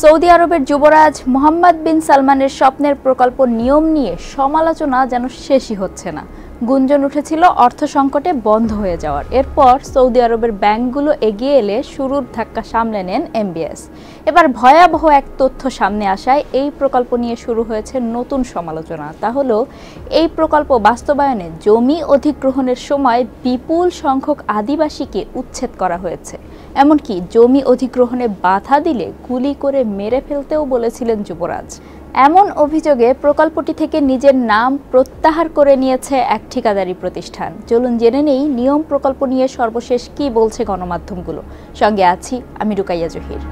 Saudi আরবের যুবরাজ মোহাম্মদ বিন সালমানের স্বপ্নের প্রকল্প নিয়ম নিয়ে সমালোচনা যেন শেষই হচ্ছে না। গুঞ্জন উঠেছিল অর্থ সংকটে বন্ধ হয়ে যাওয়ার। এরপর সৌদি আরবের ব্যাংকগুলো এগিয়ে এলে শুরুর ধাক্কা সামলে নেন এমবিএস। এবার ভয়াবহ এক তথ্য সামনে আসায় এই প্রকল্প নিয়ে শুরু হয়েছে নতুন সমালোচনা। তা হলো এই প্রকল্প বাস্তবায়নে জমি অধিগ্রহণের সময় বিপুল সংখ্যক আদিবাসীকে উচ্ছেদ করা হয়েছে। এমনকি জমি অধিগ্রহণে বাধা দিলে গুলি করে মেরে ফেলতেও বলেছিলেন যুবরাজ। এমন অভিযোগে প্রকল্পটি থেকে নিজের নাম প্রত্যাহার করে নিয়েছে এক ঠিকাদারি প্রতিষ্ঠান। চলুন জেনে নেই নিয়ম প্রকল্প নিয়ে সর্বশেষ কি বলছে গণমাধ্যমগুলো। সঙ্গে আছি আমি রুকাইয়া জহির।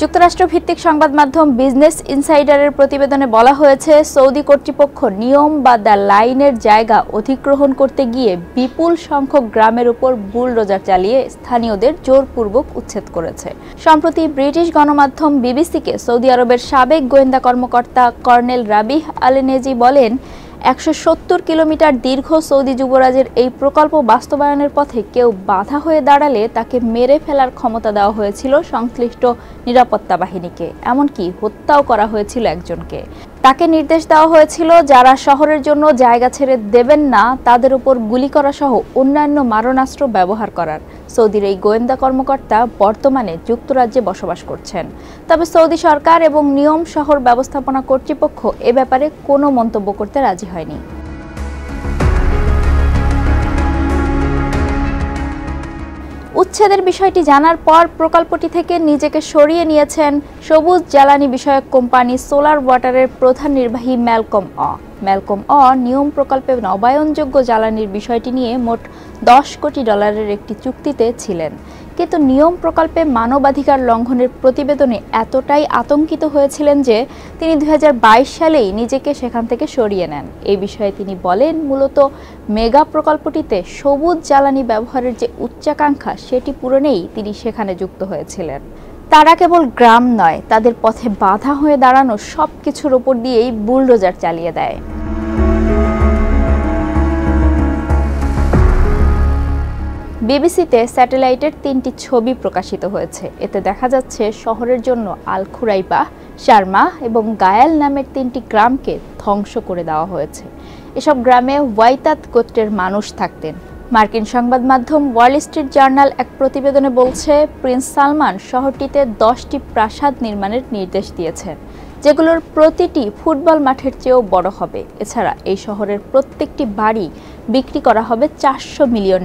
যুক্তরাষ্ট্র ভিত্তিক সংবাদ মাধ্যম বিজনেস ইনসাইডারের প্রতিবেদনে বলা হয়েছে, সৌদি কর্তৃপক্ষ নিয়ম বা দ্য লাইনের জায়গা অধিগ্রহণ করতে গিয়ে বিপুল সংখ্যক গ্রামের উপর বুলডোজার চালিয়ে স্থানীয়দের জোরপূর্বক উচ্ছেদ করেছে। সম্প্রতি ব্রিটিশ গণমাধ্যম বিবিসিকে সৌদি আরবের সাবেক গোয়েন্দা কর্মকর্তা কর্নেল রাবিহ আল-নেজি বলেন, ১৭০ কিলোমিটার দীর্ঘ সৌদি যুবরাজের এই প্রকল্প বাস্তবায়নের পথে কেউ বাধা হয়ে দাঁড়ালে তাকে মেরে ফেলার ক্ষমতা দেওয়া হয়েছিল সংশ্লিষ্ট নিরাপত্তা বাহিনীকে। এমনকি হত্যাও করা হয়েছিল একজনকে। তাকে নির্দেশ দেওয়া হয়েছিল যারা শহরের জন্য জায়গা ছেড়ে দেবেন না তাদের উপর গুলি করা সহ অন্যান্য মারণাস্ত্র ব্যবহার করার। সৌদির এই গোয়েন্দা কর্মকর্তা বর্তমানে যুক্তরাজ্যে বসবাস করছেন। তবে সৌদি সরকার এবং নিয়ম শহর ব্যবস্থাপনা কর্তৃপক্ষ এ ব্যাপারে কোনো মন্তব্য করতে রাজি হয়নি। উচ্ছেদের বিষয়টি জানার পর প্রকল্পটি থেকে নিজেকে সরিয়ে নিয়েছেন সবুজ জ্বালানি বিষয়ক কোম্পানি সোলার ওয়াটারের প্রধান নির্বাহী ম্যালকম নিয়ম প্রকল্পে নবায়নযোগ্য জ্বালানির বিষয়টি নিয়ে মোট $10 কোটি একটি চুক্তিতে ছিলেন। কিন্তু নিয়ম প্রকল্পে মানবাধিকার লঙ্ঘনের প্রতিবেদনে এতটাই আতঙ্কিত হয়েছিলেন যে তিনি 2022 সালেই নিজেকে সেখান থেকে সরিয়ে নেন। এই বিষয়ে তিনি বলেন, মূলত মেগা প্রকল্পটিতে সবুজ জ্বালানি ব্যবহারের যে উচ্চাকাঙ্ক্ষা সেটি পূরণেই তিনি সেখানে যুক্ত হয়েছিলেন। তারা কেবল গ্রাম নয়, তাদের পথে বাধা হয়ে দাঁড়ানো সব কিছুর ওপর দিয়েই বুলডোজার চালিয়ে দেয়। বিবিসিতে স্যাটেলাইটের 3টি ছবি প্রকাশিত হয়েছে। এতে দেখা যাচ্ছে শহরের জন্য আল খুরাইবা, শারমা এবং গায়াল নামের 3টি গ্রামকে ধ্বংস করে দেওয়া হয়েছে। এসব গ্রামে ওয়াইতাত গোত্রের মানুষ থাকতেন। মার্কিন সংবাদ মাধ্যম ওয়াল স্ট্রিট জার্নাল এক প্রতিবেদনে বলছে, প্রিন্স সালমান শহরটিতে 10টি প্রাসাদ নির্মাণের নির্দেশ দিয়েছেন, যেগুলোর প্রতিটি ফুটবল মাঠের চেয়েও বড় হবে। এছাড়া এই শহরের প্রত্যেকটি বাড়ি বিক্রি করা হবে $400 মিলিয়ন।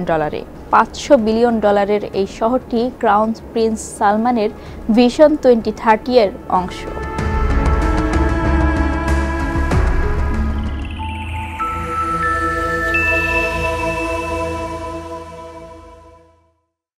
$500 বিলিয়ন এই শহরটি ক্রাউন প্রিন্স সালমানের ভিশন 2030 এর অংশ।